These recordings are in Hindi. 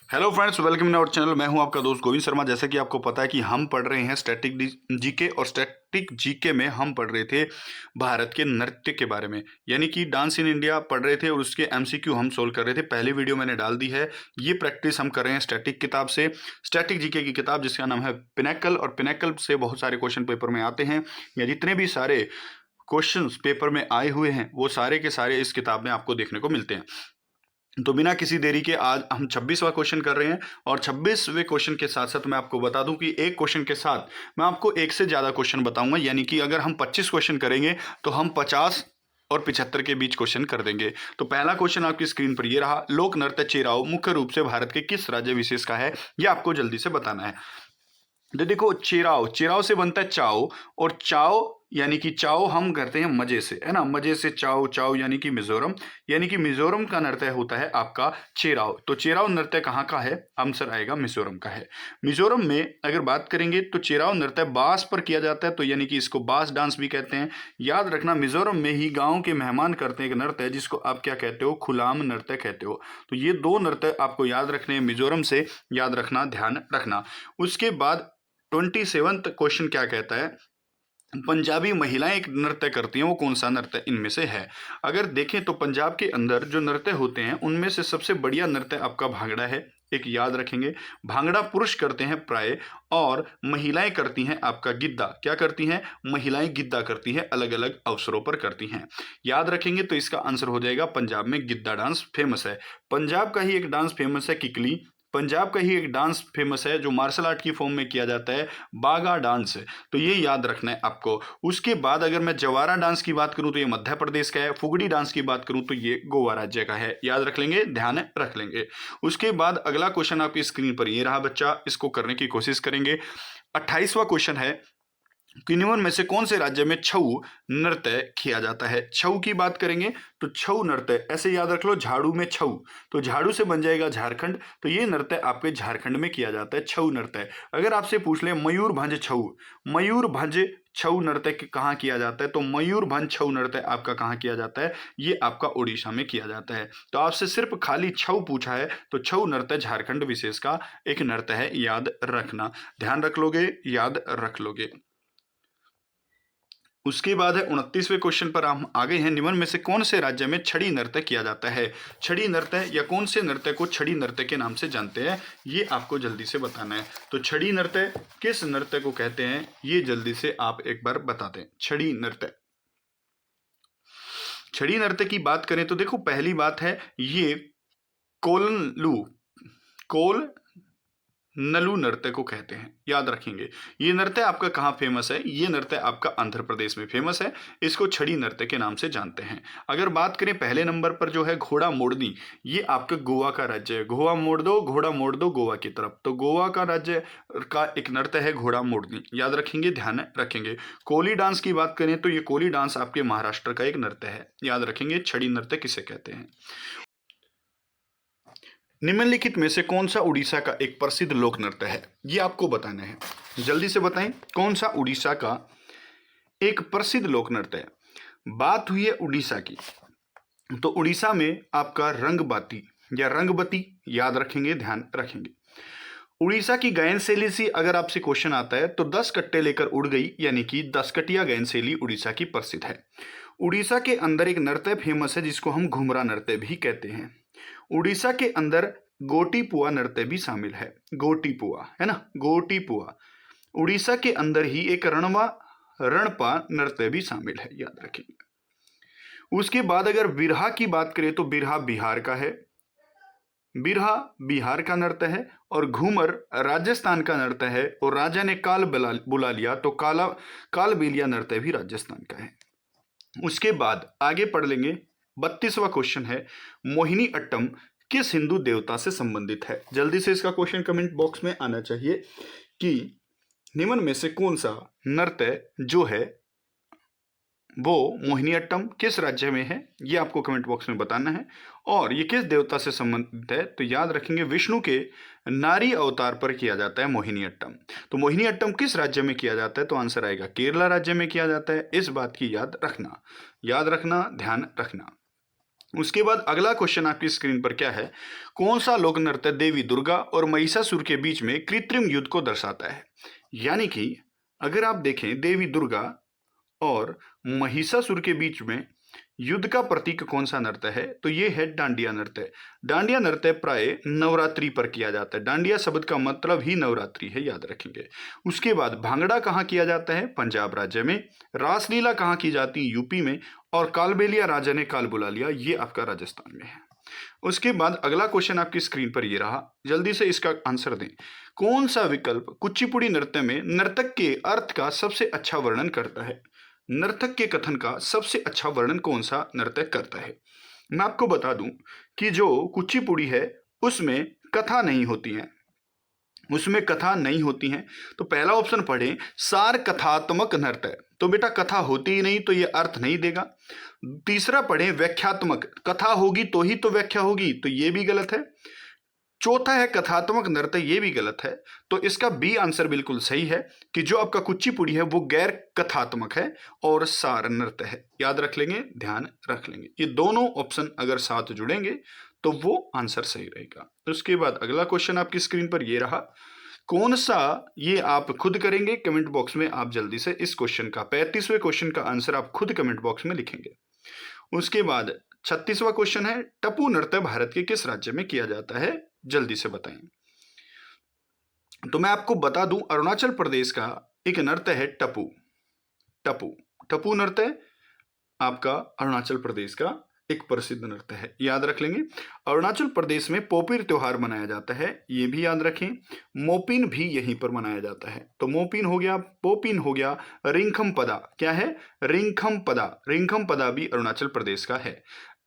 Hello friends, welcome in our channel. मैं हूं आपका दोस्त गोविंद शर्मा। जैसे कि आपको पता है कि हम पढ़ रहे हैं स्टैटिक जीके, और स्टैटिक जीके में हम पढ़ रहे थे भारत के नृत्य के बारे में, यानी कि डांस इन इंडिया पढ़ रहे थे और उसके एमसीक्यू हम सोल्व कर रहे थे। पहली वीडियो मैंने डाल दी है। ये प्रैक्टिस हम कर रहे हैं स्टैटिक किताब से, स्टैटिक जीके की किताब जिसका नाम है पिनेकल, और पिनेकल से बहुत सारे क्वेश्चन पेपर में आते हैं, या जितने भी सारे क्वेश्चंस पेपर में आए हुए हैं वो सारे के सारे इस किताब में आपको देखने को मिलते हैं। तो बिना किसी देरी के आज हम 26वां क्वेश्चन कर रहे हैं, और 26वें क्वेश्चन के साथ साथ मैं आपको बता दूं कि एक क्वेश्चन के साथ मैं आपको एक से ज़्यादा क्वेश्चन बताऊंगा, यानी कि अगर हम 25 क्वेश्चन करेंगे तो हम 50 और 75 के बीच क्वेश्चन कर देंगे। तो पहला क्वेश्चन आपकी स्क्रीन पर ये रहा। लोक नृत्य चेराव मुख्य रूप से भारत के किस राज्य विशेष का है, यह आपको जल्दी से बताना है। तो देखो, चेराव, चेराव से बनता है चाव, और चाव यानी कि चाव हम करते हैं मजे से, है ना, मजे से चाव, चाव यानी कि मिजोरम, यानी कि मिजोरम का नृत्य होता है आपका चेराव। तो चेराव नृत्य कहाँ का है? आंसर आएगा मिजोरम का है। मिजोरम में अगर बात करेंगे तो चेराव नृत्य बांस पर किया जाता है, तो यानी कि इसको बांस डांस भी कहते हैं। याद रखना, मिजोरम में ही गांव के मेहमान करते हैं एक नृत्य जिसको आप क्या कहते हो? खुलाम नृत्य कहते हो। तो ये दो नृत्य आपको याद रखने हैं मिजोरम से, याद रखना, ध्यान रखना। उसके बाद 27वां क्वेश्चन क्या कहता है? पंजाबी महिलाएं एक नृत्य करती हैं, वो कौन सा नृत्य इनमें से है? अगर देखें तो पंजाब के अंदर जो नृत्य होते हैं उनमें से सबसे बढ़िया नृत्य आपका भांगड़ा है, एक याद रखेंगे। भांगड़ा पुरुष करते हैं प्राय, और महिलाएं करती हैं आपका गिद्दा। क्या करती हैं? महिलाएं गिद्दा करती हैं, अलग अलग अवसरों पर करती हैं। याद रखेंगे तो इसका आंसर हो जाएगा पंजाब में गिद्दा डांस फेमस है। पंजाब का ही एक डांस फेमस है किकली। पंजाब का ही एक डांस फेमस है जो मार्शल आर्ट की फॉर्म में किया जाता है, बागा डांस। तो ये याद रखना है आपको। उसके बाद अगर मैं जवारा डांस की बात करूं तो ये मध्य प्रदेश का है। फुगड़ी डांस की बात करूं तो ये गोवा राज्य का है। याद रख लेंगे, ध्यान रख लेंगे। उसके बाद अगला क्वेश्चन आपकी स्क्रीन पर ये रहा बच्चा, इसको करने की कोशिश करेंगे। 28वां क्वेश्चन है कि निम्न में से कौन से राज्य में छऊ नृत्य किया जाता है? छऊ की बात करेंगे तो छऊ नृत्य ऐसे याद रख लो, झाड़ू में छऊ, तो झाड़ू से बन जाएगा झारखंड। तो ये नृत्य आपके झारखंड में किया जाता है, छऊ नृत्य। अगर आपसे पूछ ले मयूरभंज छऊ, मयूरभंज छऊ नृत्य कहाँ किया जाता है? तो मयूरभंज छऊ नृत्य आपका कहाँ किया जाता है? ये आपका उड़ीसा में किया जाता है। तो आपसे सिर्फ खाली छऊ पूछा है, तो छऊ नृत्य झारखंड विशेष का एक नृत्य है, याद रखना। ध्यान रख लोगे, याद रख लोगे। उसके बाद है 29वें क्वेश्चन पर हम आ गए हैं। निम्न में से कौन से राज्य में छड़ी नृत्य किया जाता है? छड़ी नृत्य, या कौन से नृत्य को छड़ी नृत्य के नाम से जानते हैं, ये आपको जल्दी से बताना है। तो छड़ी नृत्य किस नृत्य को कहते हैं, ये जल्दी से आप एक बार बता दें। छड़ी नृत्य, छड़ी नृत्य की बात करें तो देखो, पहली बात है ये कोलनलू, कोल नलू नृत्य को कहते हैं, याद रखेंगे। ये नृत्य आपका कहाँ फेमस है? ये नृत्य आपका आंध्र प्रदेश में फेमस है। इसको छड़ी नृत्य के नाम से जानते हैं। अगर बात करें पहले नंबर पर जो है घोड़ा मोड़नी, ये आपका गोवा का राज्य है। घोड़ा मोड़ दो, घोड़ा मोड़ दो गोवा की तरफ। तो गोवा का राज्य का एक नृत्य है घोड़ा मोड़नी, याद रखेंगे, ध्यान रखेंगे। कोली डांस की बात करें तो ये कोली डांस आपके महाराष्ट्र का एक नृत्य है, याद रखेंगे। छड़ी नृत्य किसे कहते हैं? निम्नलिखित में से कौन सा उड़ीसा का एक प्रसिद्ध लोक नृत्य है, ये आपको बताना है। जल्दी से बताएं, कौन सा उड़ीसा का एक प्रसिद्ध लोक नृत्य है? बात हुई है उड़ीसा की, तो उड़ीसा में आपका रंगबाती या रंगबती, याद रखेंगे, ध्यान रखेंगे। उड़ीसा की गायन शैली से अगर आपसे क्वेश्चन आता है तो 10 कट्टे लेकर उड़ गई, यानी कि 10 कटिया गायन शैली उड़ीसा की प्रसिद्ध है। उड़ीसा के अंदर एक नृत्य फेमस है जिसको हम घुमरा नृत्य भी कहते हैं। उड़ीसा के अंदर गोटीपुआ नृत्य भी शामिल है। गोटीपुआ, है ना, गोटीपुआ। उड़ीसा के अंदर ही एक रणपा नृत्य भी शामिल है, याद रखेंगे। उसके बाद अगर बिरहा की बात करें तो बिरहा बिहार का है। बिरहा बिहार का नृत्य है, और घूमर राजस्थान का नृत्य है। और राजा ने काल बुला लिया, तो काल बेलिया नृत्य भी राजस्थान का है। उसके बाद आगे पढ़ लेंगे। 32वां क्वेश्चन है, मोहिनी अट्टम किस हिंदू देवता से संबंधित है? जल्दी से इसका क्वेश्चन कमेंट बॉक्स में आना चाहिए कि निम्न में से कौन सा नृत्य जो है वो मोहिनीअट्टम किस राज्य में है, ये आपको कमेंट बॉक्स में बताना है। और ये किस देवता से संबंधित है? तो याद रखेंगे, विष्णु के नारी अवतार पर किया जाता है मोहिनीअट्टम। तो मोहिनीअट्टम किस राज्य में किया जाता है? तो आंसर आएगा केरला राज्य में किया जाता है। इस बात की याद रखना, याद रखना, ध्यान रखना। उसके बाद अगला क्वेश्चन आपकी स्क्रीन पर क्या है, कौन सा लोक नृत्य देवी दुर्गा और महिषासुर के बीच में कृत्रिम युद्ध को दर्शाता है। यानी कि अगर आप देखें देवी दुर्गा और महिषासुर के बीच में युद्ध का प्रतीक कौन सा नृत्य है, तो ये है डांडिया नृत्य। डांडिया नृत्य प्राय नवरात्रि पर किया जाता है। डांडिया शब्द का मतलब ही नवरात्रि है, याद रखेंगे। उसके बाद भांगड़ा कहाँ किया जाता है, पंजाब राज्य में। रासलीला कहाँ की जाती है, यूपी में। और कालबेलिया राजा ने काल बुला लिया, ये आपका राजस्थान में है। उसके बाद अगला क्वेश्चन आपकी स्क्रीन पर ये रहा, जल्दी से इसका आंसर दें। कौन सा विकल्प कुचिपुड़ी नृत्य में नर्तक के अर्थ का सबसे अच्छा वर्णन करता है। नर्तक के कथन का सबसे अच्छा वर्णन कौन सा नर्तक करता है। मैं आपको बता दूं कि जो कुचिपुड़ी है उसमें कथा नहीं होती है, उसमें कथा नहीं होती है। तो पहला ऑप्शन पढ़ें, सार कथात्मक नृत्य, तो बेटा कथा होती ही नहीं तो ये अर्थ नहीं देगा। तीसरा पढ़ें व्याख्यात्मक, कथा होगी तो ही तो व्याख्या होगी, तो ये भी गलत है। चौथा है कथात्मक नृत्य, ये भी गलत है। तो इसका बी आंसर बिल्कुल सही है कि जो आपका कुचिपुड़ी है वो गैर कथात्मक है और सार नृत्य है। याद रख लेंगे, ध्यान रख लेंगे, ये दोनों ऑप्शन अगर साथ जुड़ेंगे तो वो आंसर सही रहेगा। उसके बाद अगला क्वेश्चन आपकी स्क्रीन पर ये रहा, कौन सा, ये आप खुद करेंगे कमेंट बॉक्स में। आप जल्दी से इस क्वेश्चन का 35वें क्वेश्चन का आंसर आप खुद कमेंट बॉक्स में लिखेंगे। उसके बाद 36वां क्वेश्चन है, टप्पू नृत्य भारत के किस राज्य में किया जाता है, जल्दी से बताएं। तो मैं आपको बता दूं, अरुणाचल प्रदेश का एक नृत्य है टप्पू। टप्पू टप्पू नृत्य आपका अरुणाचल प्रदेश का एक प्रसिद्ध नृत्य है, याद रख लेंगे। अरुणाचल प्रदेश में पोपिर त्योहार मनाया जाता है, ये भी याद रखें। मोपिन भी यहीं पर मनाया जाता है, तो मोपिन हो गया, पोपिन हो गया। रिंखम पदा क्या है, रिंखम पदा, रिंखम पदा भी अरुणाचल प्रदेश का है।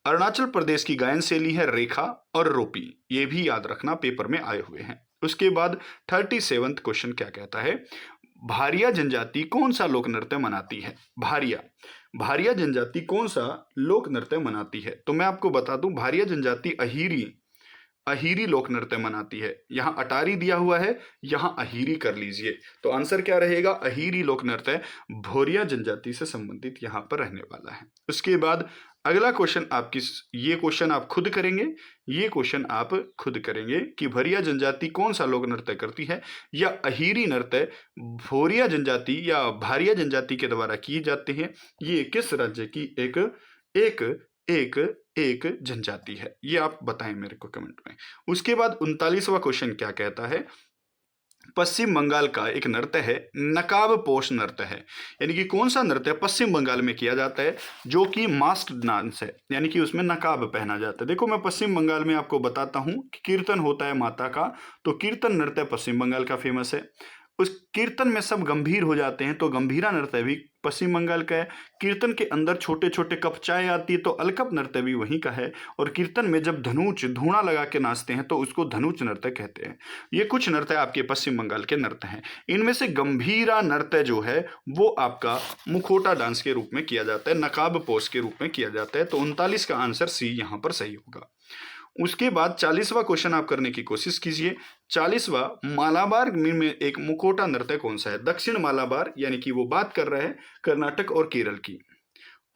अरुणाचल प्रदेश की गायन शैली है रेखा और रोपी, ये भी याद रखना, पेपर में आए हुए हैं। उसके बाद 37वां क्वेश्चन क्या कहता है, भारिया जनजाति कौन सा लोक नृत्य मनाती है। भारिया भारिया जनजाति कौन सा लोक नृत्य मनाती है, तो मैं आपको बता दूं, भारिया जनजाति अहीरी अहीरी लोक नृत्य मनाती है। यहाँ अटारी दिया हुआ है, यहाँ अहीरी कर लीजिए, तो आंसर क्या रहेगा, अहीरी लोक नृत्य भोरिया जनजाति से संबंधित यहाँ पर रहने वाला है। उसके बाद अगला क्वेश्चन आपकी, ये क्वेश्चन आप खुद करेंगे, ये क्वेश्चन आप खुद करेंगे कि भरिया जनजाति कौन सा लोक नृत्य करती है, या अहीरी नृत्य भोरिया जनजाति या भारिया जनजाति के द्वारा किए जाते हैं। ये किस राज्य की एक एक एक एक जनजाति है, ये आप बताएं मेरे को कमेंट में। उसके बाद 39वां क्वेश्चन क्या कहता है, पश्चिम बंगाल का एक नृत्य है नकाब पोष नृत्य है। यानी कि कौन सा नृत्य पश्चिम बंगाल में किया जाता है जो कि मास्क्ड डांस है, यानी कि उसमें नकाब पहना जाता है। देखो मैं पश्चिम बंगाल में आपको बताता हूँ कि कीर्तन होता है माता का, तो कीर्तन नृत्य पश्चिम बंगाल का फेमस है। उस कीर्तन में सब गंभीर हो जाते हैं, तो गंभीरा नृत्य भी पश्चिम बंगाल का है। कीर्तन के अंदर छोटे छोटे कप चाय आती है, तो अलकप नृत्य भी वहीं का है। और कीर्तन में जब धनुच धूणा लगा के नाचते हैं तो उसको धनुच नृत्य कहते हैं। ये कुछ नृत्य आपके पश्चिम बंगाल के नृत्य हैं। इनमें से गंभीरा नृत्य जो है वो आपका मुखोटा डांस के रूप में किया जाता है, नकाब पोष के रूप में किया जाता है। तो 39 का आंसर सी यहाँ पर सही होगा। उसके बाद 40वां क्वेश्चन आप करने की कोशिश कीजिए। 40वां, मालाबार में एक मुखोटा नृत्य कौन सा है। दक्षिण मालाबार यानी कि वो बात कर रहे हैं कर्नाटक और केरल की।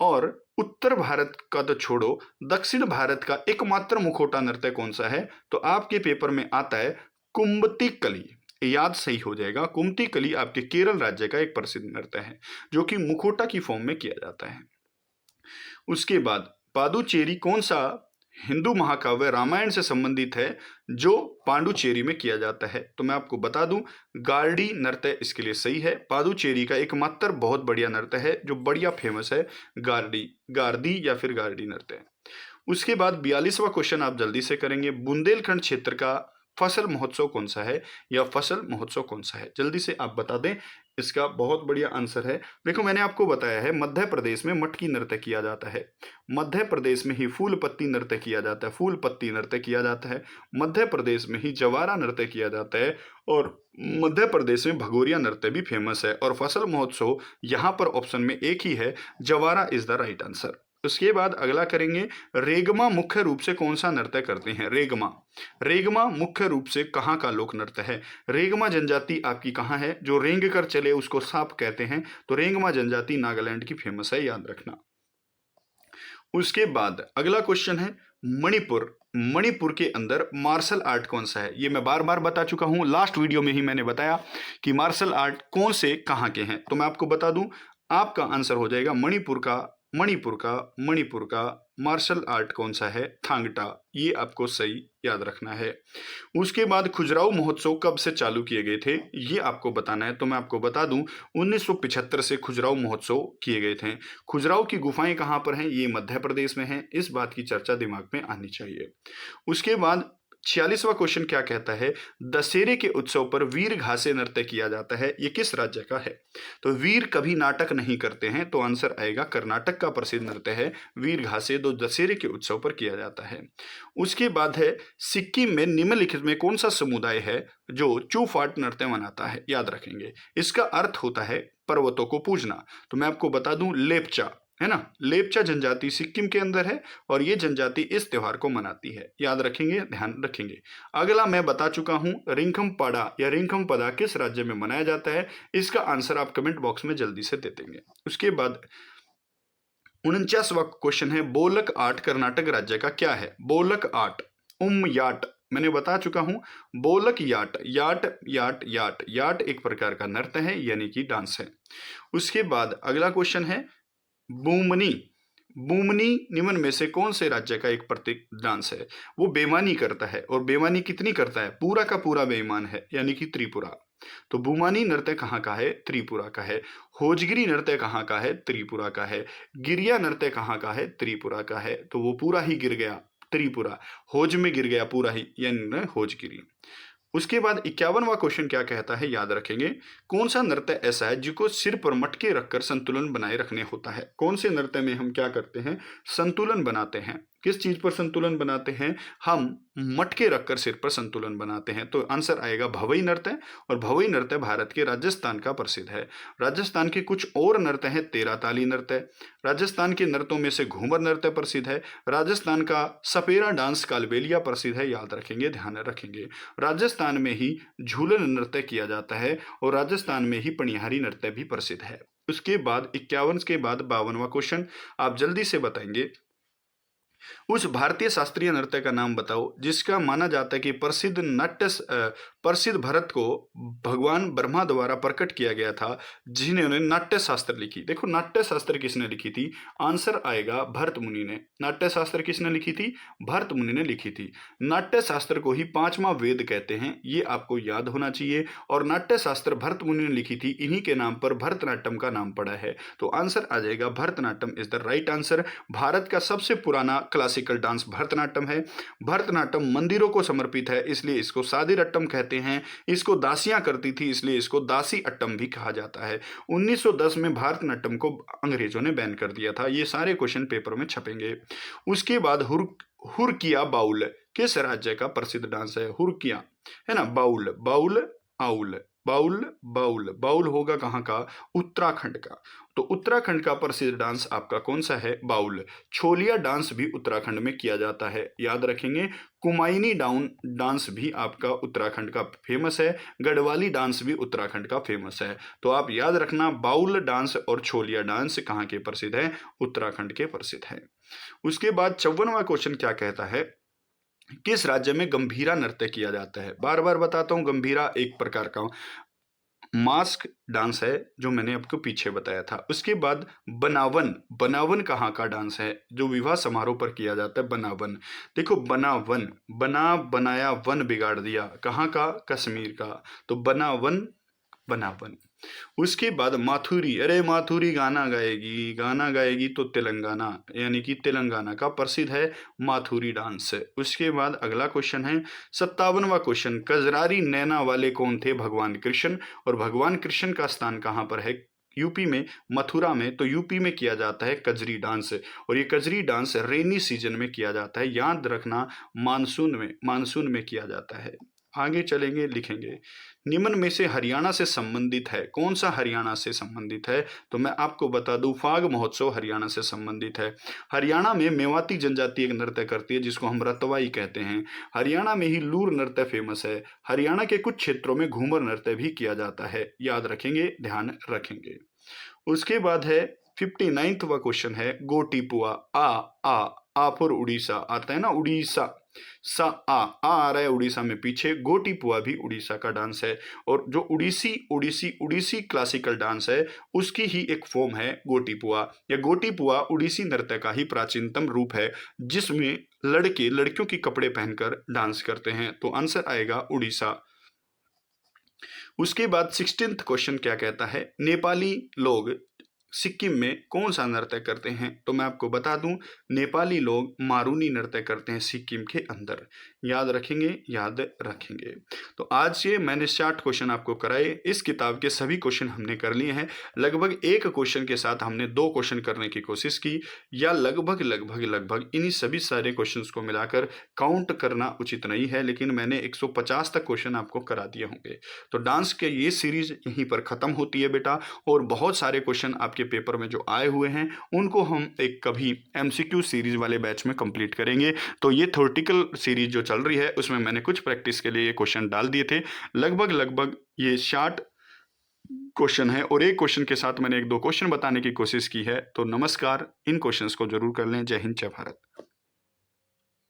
और उत्तर भारत का तो छोड़ो, दक्षिण भारत का एकमात्र मुखोटा नृत्य कौन सा है, तो आपके पेपर में आता है कुम्बती कली, याद सही हो जाएगा। कुम्बती कली आपके केरल राज्य का एक प्रसिद्ध नृत्य है जो कि मुखोटा की फॉर्म में किया जाता है। उसके बाद पादुचेरी कौन सा हिंदू महाकाव्य रामायण से संबंधित है जो पांडुचेरी में किया जाता है, तो मैं आपको बता दूं गार्डी नृत्य इसके लिए सही है। पादुचेरी का एकमात्र बहुत बढ़िया नृत्य है जो बढ़िया फेमस है, गार्डी, गार्दी या फिर गार्डी नृत्य। उसके बाद 42वां क्वेश्चन आप जल्दी से करेंगे, बुंदेलखंड क्षेत्र का फसल महोत्सव कौन सा है, या फसल महोत्सव कौन सा है, जल्दी से आप बता दें। इसका बहुत बढ़िया आंसर है, देखो मैंने आपको बताया है मध्य प्रदेश में मटकी नृत्य किया जाता है, मध्य प्रदेश में ही फूल पत्ती नृत्य किया जाता है, फूल पत्ती नृत्य किया जाता है, मध्य प्रदेश में ही जवारा नृत्य किया जाता है, और मध्य प्रदेश में भगोरिया नृत्य भी फेमस है। और फसल महोत्सव यहाँ पर ऑप्शन में एक ही है, जवारा इज द राइट आंसर। उसके बाद अगला करेंगे, रेगमा मुख्य रूप से कौन सा नृत्य करते हैं। रेगमा, रेगमा मुख्य रूप से कहाँ का लोक नृत्य है। रेगमा जनजाति आपकी कहाँ है, जो रेंग कर चले उसको सांप कहते हैं, तो रेंगमा जनजाति नागालैंड की फेमस है, याद रखना। उसके बाद अगला क्वेश्चन है मणिपुर। मणिपुर के अंदर मार्शल आर्ट कौन सा है? ये मैं बार बार बता चुका हूं, लास्ट वीडियो में ही मैंने बताया कि मार्शल आर्ट कौन से कहाँ के हैं। तो मैं आपको बता दूं, आपका आंसर हो जाएगा मणिपुर का मार्शल आर्ट कौन सा है? थांगटा। ये आपको सही याद रखना है। उसके बाद खुजराहो महोत्सव कब से चालू किए गए थे? ये आपको बताना है। तो मैं आपको बता दूं, 1975 से खुजराहो महोत्सव किए गए थे। खुजराहो की गुफाएं कहाँ पर हैं? ये मध्य प्रदेश में हैं। इस बात की चर्चा दिमाग में आनी चाहिए। उसके बाद 46वां क्वेश्चन क्या कहता है? दशहरे के उत्सव पर वीर घासे नृत्य किया जाता है, ये किस राज्य का है? तो वीर कभी नाटक नहीं करते हैं, तो आंसर आएगा कर्नाटक का प्रसिद्ध नृत्य है वीर घासे, जो दशहरे के उत्सव पर किया जाता है। उसके बाद है सिक्किम में निम्नलिखित में कौन सा समुदाय है जो चूफाट नृत्य मनाता है? याद रखेंगे, इसका अर्थ होता है पर्वतों को पूजना। तो मैं आपको बता दूं, लेपचा है ना, लेपचा जनजाति सिक्किम के अंदर है और ये जनजाति इस त्योहार को मनाती है। याद रखेंगे, ध्यान रखेंगे। अगला मैं बता चुका हूं, रिंखमपाड़ा या रिंखमपदा किस राज्य में मनाया जाता है? इसका आंसर आप कमेंट बॉक्स में जल्दी से दे देंगे। उसके बाद 49वां क्वेश्चन है, बोलक आर्ट कर्नाटक राज्य का क्या है? बोलक आर्ट याट मैंने बता चुका हूं। बोलक याट याट याट याट याट एक प्रकार का नृत्य है, यानी कि डांस है। उसके बाद अगला क्वेश्चन है बूमनी। बूमनी निम्न में से कौन से राज्य का एक प्रतीक डांस है? वो बेईमानी करता है, और बेईमानी कितनी करता है? पूरा का पूरा बेईमान है, यानी कि त्रिपुरा। तो बुमानी नृत्य कहाँ का है? त्रिपुरा का है। होजगिरी नृत्य कहाँ का है? त्रिपुरा का है। गिरिया नृत्य कहाँ का है? त्रिपुरा का है। तो वो पूरा ही गिर गया, त्रिपुरा। होज में गिर गया पूरा ही, यानी होजगिरी। उसके बाद 51वां क्वेश्चन क्या कहता है? याद रखेंगे, कौन सा नृत्य ऐसा है जिसको सिर पर मटके रखकर संतुलन बनाए रखने होता है? कौन से नृत्य में हम क्या करते हैं? संतुलन बनाते हैं। किस चीज पर संतुलन बनाते हैं? हम मटके रखकर सिर पर संतुलन बनाते हैं। तो आंसर आएगा भवई नृत्य। और भवई नृत्य भारत के राजस्थान का प्रसिद्ध है। राजस्थान के कुछ और नृत्य हैं, तेरह ताली नृत्य। राजस्थान के नृत्यों में से घूमर नृत्य प्रसिद्ध है। राजस्थान का सपेरा डांस कालबेलिया प्रसिद्ध है। याद रखेंगे, ध्यान रखेंगे। राजस्थान में ही झूलन नृत्य किया जाता है और राजस्थान में ही पनिहारी नृत्य भी प्रसिद्ध है। उसके बाद 51 के बाद 52वां क्वेश्चन आप जल्दी से बताएंगे, उस भारतीय शास्त्रीय नृत्य का नाम बताओ जिसका माना जाता है कि प्रसिद्ध भरत को भगवान ब्रह्मा द्वारा प्रकट किया गया था, जिन्होंने नाट्य शास्त्र लिखी। देखो, नाट्य शास्त्र किसने लिखी थी? आंसर आएगा भरत मुनि ने। नाट्य शास्त्र किसने लिखी थी? भरत मुनि ने लिखी थी। नाट्य शास्त्र को ही पांचवा वेद कहते हैं, ये आपको याद होना चाहिए। और नाट्य शास्त्र भरत मुनि ने लिखी थी, इन्हीं के नाम पर भरतनाट्यम का नाम पड़ा है। तो आंसर आ जाएगा Bharatanatyam is the right answer. Bharat का सबसे पुराना क्लासिकल डांस भरतनाट्यम है। भरतनाट्यम मंदिरों को समर्पित है, इसलिए इसको सादिर अट्टम कहते हैं। इसको दासियां करती थी, इसलिए इसको दासी अट्टम भी कहा जाता है। 1910 में भारतनाट्यम को अंग्रेजों ने बैन कर दिया था। ये सारे क्वेश्चन पेपर में छपेंगे। उसके बाद हुरकिया बाउल किस राज्य का प्रसिद्ध डांस है? हुरकिया है ना, बाउल बाउल आउल बाउल बाउल बाउल होगा कहाँ का? उत्तराखंड का। तो उत्तराखंड का प्रसिद्ध डांस आपका कौन सा है? बाउल। छोलिया डांस भी उत्तराखंड में किया जाता है, याद रखेंगे। कुमायूनी डांस भी आपका उत्तराखंड का फेमस है। गढ़वाली डांस भी उत्तराखंड का फेमस है। तो आप याद रखना, बाउल डांस और छोलिया डांस कहाँ के प्रसिद्ध है? उत्तराखंड के प्रसिद्ध है। उसके बाद 54वां क्वेश्चन क्या कहता है, किस राज्य में गंभीरा नृत्य किया जाता है? बार बार बताता हूं, गंभीरा एक प्रकार का मास्क डांस है, जो मैंने आपको पीछे बताया था। उसके बाद बनावन। बनावन कहाँ का डांस है जो विवाह समारोह पर किया जाता है? बनावन। देखो, बनावन, बना बनाया वन बिगाड़ दिया, कहाँ का? कश्मीर का। तो बनावन, बनावन। उसके बाद माथुरी। अरे माथुरी गाना गाएगी तो तेलंगाना, यानी कि तेलंगाना का प्रसिद्ध है माथुरी डांस। उसके बाद अगला क्वेश्चन है 57वां क्वेश्चन, कजरारी नैना वाले कौन थे? भगवान कृष्ण। और भगवान कृष्ण का स्थान कहाँ पर है? यूपी में, मथुरा में। तो यूपी में किया जाता है कजरी डांस, और ये कजरी डांस रेनी सीजन में किया जाता है। याद रखना, मानसून में किया जाता है। आगे चलेंगे, लिखेंगे, निम्न में से हरियाणा से संबंधित है। कौन सा हरियाणा से संबंधित है? तो मैं आपको बता दूं, फाग महोत्सव हरियाणा से संबंधित है। हरियाणा में मेवाती जनजाति एक नृत्य करती है जिसको हम रतवाई कहते हैं। हरियाणा में ही लूर नृत्य फेमस है। हरियाणा के कुछ क्षेत्रों में घूमर नृत्य भी किया जाता है। याद रखेंगे, ध्यान रखेंगे। उसके बाद है 59वां क्वेश्चन है गोटीपुआ। आ फॉर उड़ीसा आता है ना, उड़ीसा, आ रहा है उड़ीसा में पीछे। गोटीपुआ भी उड़ीसा का डांस है, और जो उड़ीसी क्लासिकल डांस है उसकी ही एक फॉर्म है गोटीपुआ। या गोटीपुआ उड़ीसी नृत्य का ही प्राचीनतम रूप है, जिसमें लड़के लड़कियों की कपड़े पहनकर डांस करते हैं। तो आंसर आएगा उड़ीसा। उसके बाद 16th क्वेश्चन क्या कहता है, नेपाली लोग सिक्किम में कौन सा नृत्य करते हैं? तो मैं आपको बता दूं, नेपाली लोग मारूनी नृत्य करते हैं सिक्किम के अंदर। याद रखेंगे, याद रखेंगे। तो आज ये मैंने 60 क्वेश्चन आपको कराए। इस किताब के सभी क्वेश्चन हमने कर लिए हैं। लगभग एक क्वेश्चन के साथ हमने 2 क्वेश्चन करने की कोशिश की, या लगभग इन्हीं सभी सारे क्वेश्चंस को मिलाकर काउंट करना उचित नहीं है, लेकिन मैंने 150 तक क्वेश्चन आपको करा दिए होंगे। तो डांस के ये सीरीज यहीं पर खत्म होती है बेटा, और बहुत सारे क्वेश्चन आपके पेपर में जो आए हुए हैं उनको हम एक कभी एमसीक्यू सीरीज वाले बैच में कंप्लीट करेंगे। तो ये थ्योरेटिकल सीरीज जो चल रही है उसमें मैंने कुछ प्रैक्टिस के लिए ये क्वेश्चन डाल दिए थे। लगभग ये 60 क्वेश्चन है, और एक क्वेश्चन के साथ मैंने 1-2 क्वेश्चन बताने की कोशिश की है। तो नमस्कार, इन क्वेश्चंस को जरूर कर लें। जय हिंद, जय भारत।